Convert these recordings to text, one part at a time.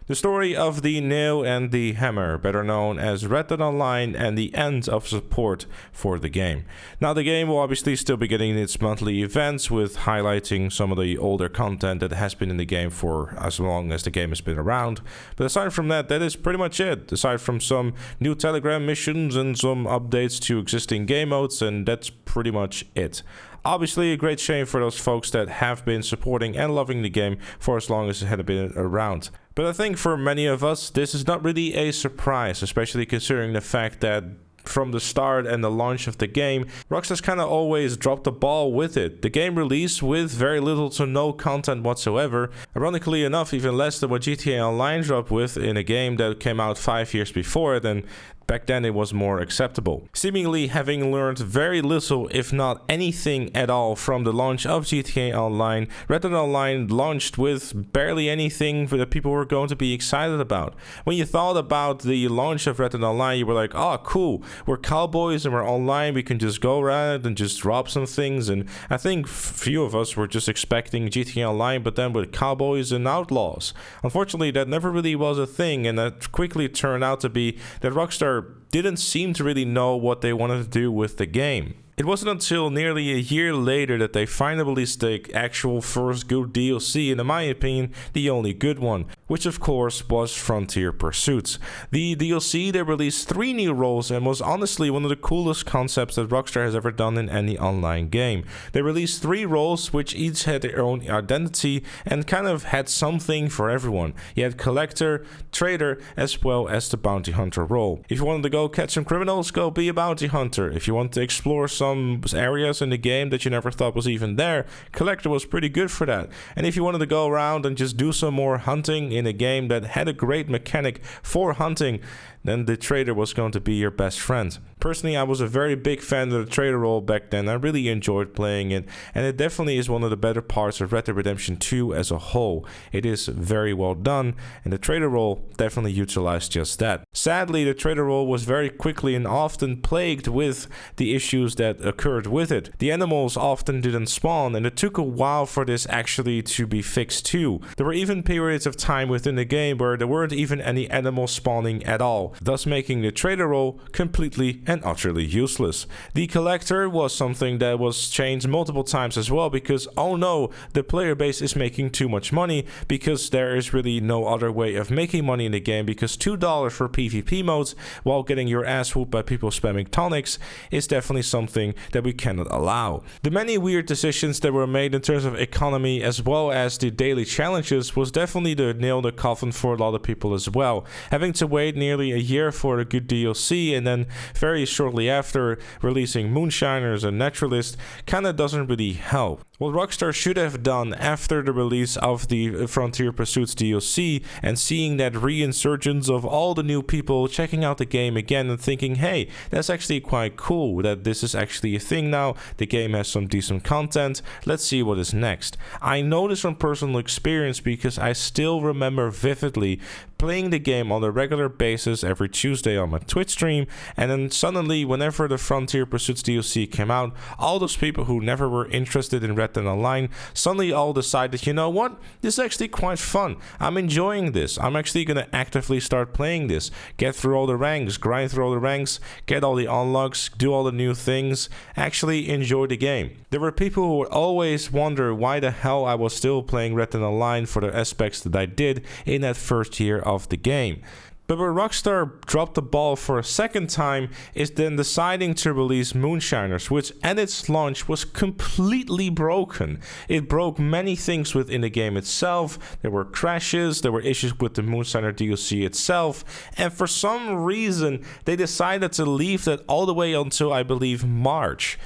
The story of the nail and the hammer, better known as Red Dead Online, and the end of support for the game. Now the game will obviously still be getting its monthly events with highlighting some of the older content that has been in the game for as long as the game has been around. But aside from that, that is pretty much it. Aside from some new Telegram missions and some updates to existing game modes, and that's pretty much it. Obviously a great shame for those folks that have been supporting and loving the game for as long as it had been around. But I think for many of us, this is not really a surprise, especially considering the fact that from the start and the launch of the game, Rockstar's kind of always dropped the ball with it. The game released with very little to no content whatsoever. Ironically enough, even less than what GTA Online dropped with in a game that came out 5 years before it, and back then it was more acceptable. Seemingly having learned very little, if not anything at all, from the launch of GTA Online, Red Dead Online launched with barely anything that people were going to be excited about. When you thought about the launch of Red Dead Online, you were like, oh cool, we're cowboys and we're online, we can just go around and just drop some things. And I think few of us were just expecting GTA Online, but then with cowboys and outlaws. Unfortunately, that never really was a thing, and that quickly turned out to be that Rockstar didn't seem to really know what they wanted to do with the game. It wasn't until nearly a year later that they finally released the actual first good DLC, and in my opinion, the only good one, which of course was Frontier Pursuits. The DLC, they released 3 new roles and was honestly one of the coolest concepts that Rockstar has ever done in any online game. They released 3 roles which each had their own identity and kind of had something for everyone. You had Collector, Trader, as well as the Bounty Hunter role. If you wanted to go catch some criminals, go be a Bounty Hunter. If you want to explore some areas in the game that you never thought was even there, Collector was pretty good for that. And if you wanted to go around and just do some more hunting in a game that had a great mechanic for hunting, then the Trader was going to be your best friend. Personally, I was a very big fan of the Trader role back then. I really enjoyed playing it, and it definitely is one of the better parts of Red Dead Redemption 2 as a whole. It is very well done, and the Trader role definitely utilized just that. Sadly, the Trader role was very quickly and often plagued with the issues that occurred with it. The animals often didn't spawn, and it took a while for this actually to be fixed too. There were even periods of time within the game where there weren't even any animals spawning at all, thus making the Trader role completely and utterly useless. The Collector was something that was changed multiple times as well, because oh no, the player base is making too much money, because there is really no other way of making money in the game, because $2 for PvP modes while getting your ass whooped by people spamming tonics is definitely something that we cannot allow. The many weird decisions that were made in terms of economy as well as the daily challenges was definitely the nail in the coffin for a lot of people as well. Having to wait nearly a year for a good DLC and then very shortly after releasing Moonshiners and Naturalist kinda doesn't really help. What Rockstar should have done after the release of the Frontier Pursuits DLC and seeing that reinsurgence of all the new people checking out the game again and thinking, hey, that's actually quite cool that this is actually a thing now, the game has some decent content, let's see what is next. I know this from personal experience because I still remember vividly playing the game on a regular basis every Tuesday on my Twitch stream, and then suddenly whenever the Frontier Pursuits DLC came out, all those people who never were interested in Red Dead Online suddenly all decided, you know what, this is actually quite fun, I'm enjoying this, I'm actually gonna actively start playing this, get through all the ranks, grind through all the ranks, get all the unlocks, do all the new things, actually enjoy the game. There were people who would always wonder why the hell I was still playing Red Dead Online for the aspects that I did in that first year of the game. But where Rockstar dropped the ball for a second time is then deciding to release Moonshiners, which at its launch was completely broken. It broke many things within the game itself. There were crashes, there were issues with the Moonshiner DLC itself, and for some reason they decided to leave that all the way until I believe March.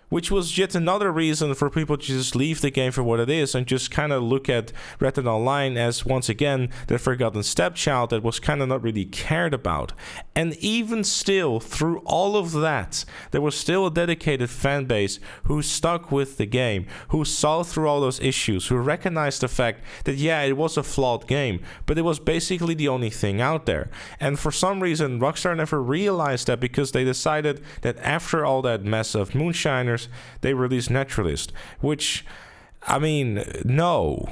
Which was yet another reason for people to just leave the game for what it is and just kind of look at Red Dead Online as, once again, the forgotten stepchild that was kind of not really cared about. And even still, through all of that, there was still a dedicated fan base who stuck with the game, who saw through all those issues, who recognized the fact that, yeah, it was a flawed game, but it was basically the only thing out there. And for some reason, Rockstar never realized that, because they decided that after all that mess of Moonshiners, they released Naturalist, which, I mean, no.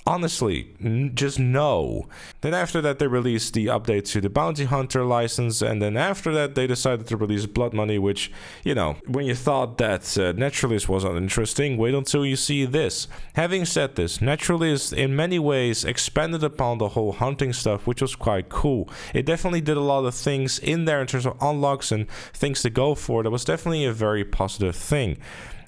Honestly, just no. Then after that, they released the update to the Bounty Hunter license, and then after that, they decided to release Blood Money, which, you know, when you thought that Naturalist was uninteresting, wait until you see this. Having said this, Naturalist in many ways expanded upon the whole hunting stuff, which was quite cool. It definitely did a lot of things in there in terms of unlocks and things to go for. That was definitely a very positive thing.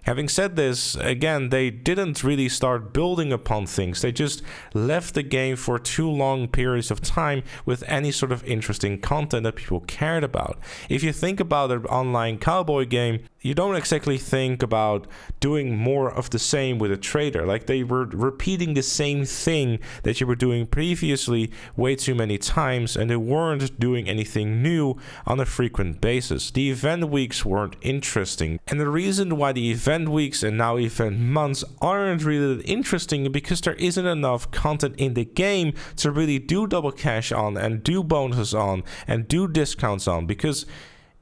Having said this, again, they didn't really start building upon things. They just left the game for too long periods of time with any sort of interesting content that people cared about. If you think about an online cowboy game, you don't exactly think about doing more of the same with a trader. Like, they were repeating the same thing that you were doing previously way too many times, and they weren't doing anything new on a frequent basis. The event weeks weren't interesting, and the reason why the event weeks and now event months aren't really that interesting because there isn't enough content in the game to really do double cash on and do bonuses on and do discounts on, because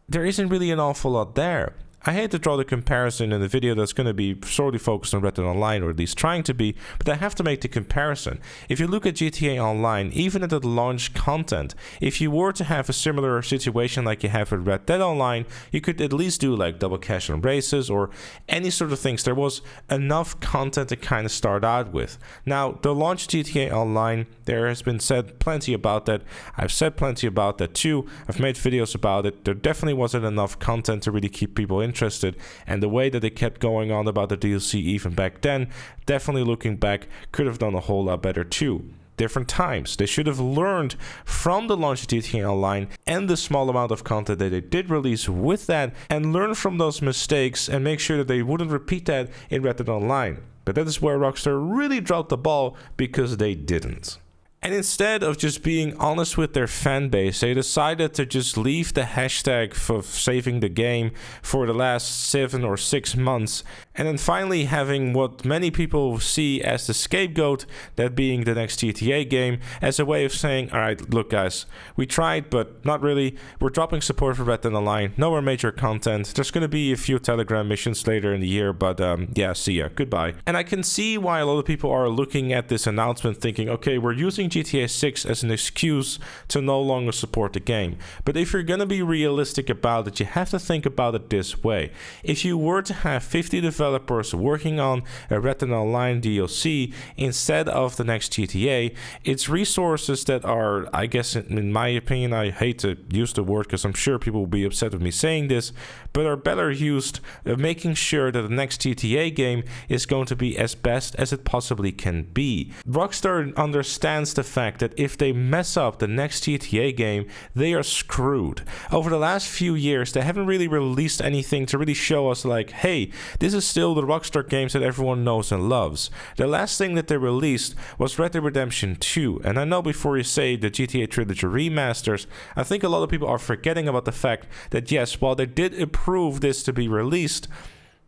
there isn't really an awful lot there. I hate to draw the comparison in the video that's going to be solely focused on Red Dead Online, or at least trying to be, but I have to make the comparison. If you look at GTA Online, even at the launch content, if you were to have a similar situation like you have with Red Dead Online, you could at least do like double cash on races or any sort of things. There was enough content to kind of start out with. Now, the launch GTA Online, there has been said plenty about that. I've said plenty about that too. I've made videos about it. There definitely wasn't enough content to really keep people interested, and the way that they kept going on about the DLC even back then, definitely looking back, could have done a whole lot better too. Different times. They should have learned from the launch of GTA Online and the small amount of content that they did release with that, and learn from those mistakes and make sure that they wouldn't repeat that in Red Dead Online. But that is where Rockstar really dropped the ball, because they didn't. And instead of just being honest with their fan base, they decided to just leave the hashtag for saving the game for the last 7 or 6 months, and then finally having what many people see as the scapegoat, that being the next GTA game, as a way of saying, alright, look guys, we tried, but not really. We're dropping support for Red Dead Online, no more major content. There's going to be a few Telegram missions later in the year, but yeah, see ya, goodbye. And I can see why a lot of people are looking at this announcement thinking, okay, we're using GTA 6 as an excuse to no longer support the game. But if you're going to be realistic about it, you have to think about it this way. If you were to have 50 developers working on a Red Dead Online DLC instead of the next GTA, it's resources that are, I guess in my opinion, I hate to use the word because I'm sure people will be upset with me saying this, but are better used of making sure that the next GTA game is going to be as best as it possibly can be. Rockstar understands the fact that if they mess up the next GTA game, they are screwed. Over the last few years, they haven't really released anything to really show us like, hey, this is still the Rockstar games that everyone knows and loves. The last thing that they released was Red Dead Redemption 2, and I know before you say the GTA Trilogy remasters, I think a lot of people are forgetting about the fact that yes, while they did approve this to be released,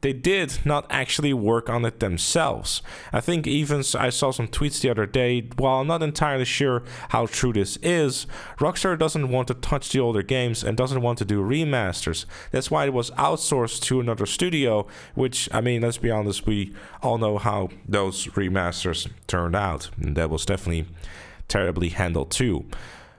they did not actually work on it themselves. I think even I saw some tweets the other day, while I'm not entirely sure how true this is, Rockstar doesn't want to touch the older games and doesn't want to do remasters. That's why it was outsourced to another studio, which, I mean, let's be honest, we all know how those remasters turned out, and that was definitely terribly handled too.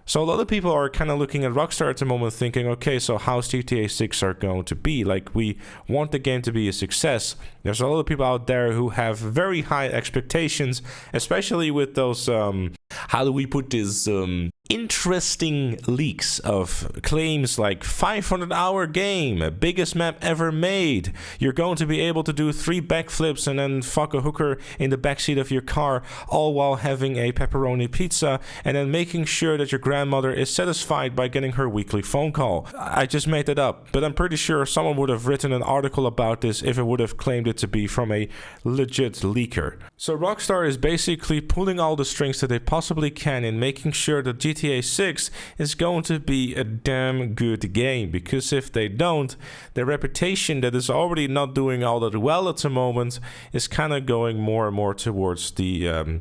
So a lot of people are kind of looking at Rockstar at the moment thinking, okay, so how's GTA 6 are going to be? Like, we want the game to be a success. There's a lot of people out there who have very high expectations, especially with those, how do we put this, interesting leaks of claims like 500-hour game, biggest map ever made. You're going to be able to do 3 backflips and then fuck a hooker in the backseat of your car, all while having a pepperoni pizza and then making sure that your grandmother is satisfied by getting her weekly phone call. I just made that up, but I'm pretty sure someone would have written an article about this if it would have claimed it to be from a legit leaker. So Rockstar is basically pulling all the strings that they possibly can in making sure that GTA 6 is going to be a damn good game, because if they don't, their reputation that is already not doing all that well at the moment is kind of going more and more towards the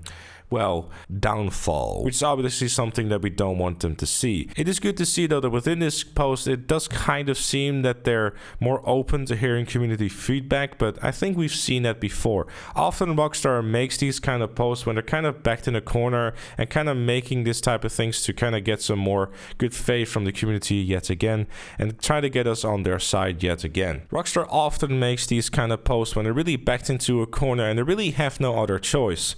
well, downfall, which is obviously something that we don't want them to see. It is good to see though that within this post it does kind of seem that they're more open to hearing community feedback, but I think we've seen that before. Often Rockstar makes these kind of posts when they're kind of backed in a corner and kind of making this type of things to kind of get some more good faith from the community yet again and try to get us on their side yet again. Rockstar often makes these kind of posts when they're really backed into a corner and they really have no other choice.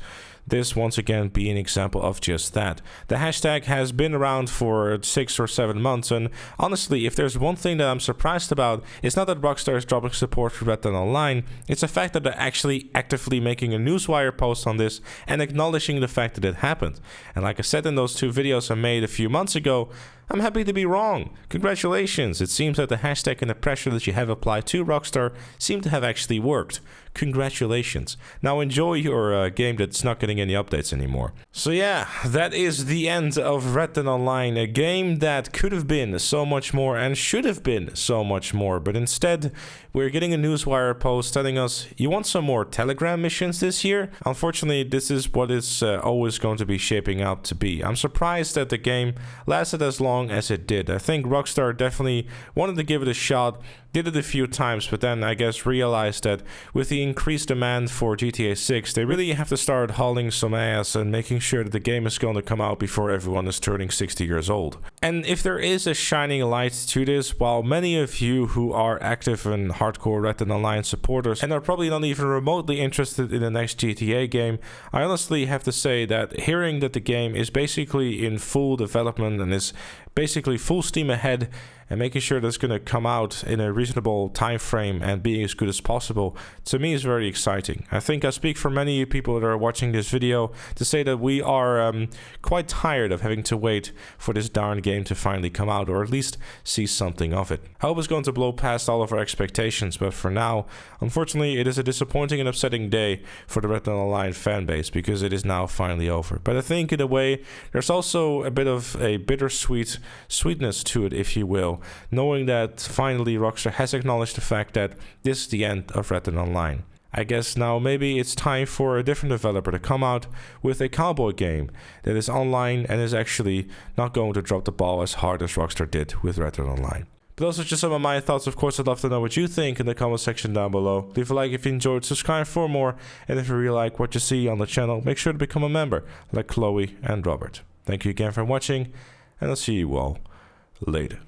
This once again being an example of just that. The hashtag has been around for 6 or 7 months, and honestly, if there's one thing that I'm surprised about, it's not that Rockstar is dropping support for Red Dead Online, it's the fact that they're actually actively making a newswire post on this and acknowledging the fact that it happened. And like I said in those 2 videos I made a few months ago, I'm happy to be wrong. Congratulations, it seems that the hashtag and the pressure that you have applied to Rockstar seem to have actually worked. Congratulations. Now enjoy your game that's not getting any updates anymore. So yeah, that is the end of Red Dead Online, a game that could have been so much more and should have been so much more, but instead we're getting a newswire post telling us, you want some more Telegram missions this year? Unfortunately, this is what it's always going to be shaping out to be. I'm surprised that the game lasted as long as it did. I think Rockstar definitely wanted to give it a shot, did it a few times, but then I guess realized that with the increased demand for GTA 6, they really have to start hauling some ass and making sure that the game is going to come out before everyone is turning 60 years old. And if there is a shining light to this, while many of you who are active and hardcore Red Dead Online supporters and are probably not even remotely interested in the next GTA game, I honestly have to say that hearing that the game is basically in full development and is basically full steam ahead and making sure that it's going to come out in a reasonable time frame and being as good as possible, to me is very exciting. I think I speak for many people that are watching this video to say that we are quite tired of having to wait for this darn game to finally come out, or at least see something of it. I hope it's going to blow past all of our expectations, but for now, unfortunately, it is a disappointing and upsetting day for the Red Dead Online fanbase because it is now finally over. But I think in a way, there's also a bit of a bittersweet sweetness to it, if you will, knowing that finally Rockstar has acknowledged the fact that this is the end of Red Dead Online. I guess now maybe it's time for a different developer to come out with a cowboy game that is online and is actually not going to drop the ball as hard as Rockstar did with Red Dead Online. But those are just some of my thoughts. Of course, I'd love to know what you think in the comment section down below. Leave a like if you enjoyed, subscribe for more, and if you really like what you see on the channel, make sure to become a member like Chloe and Robert. Thank you again for watching, and I'll see you all later.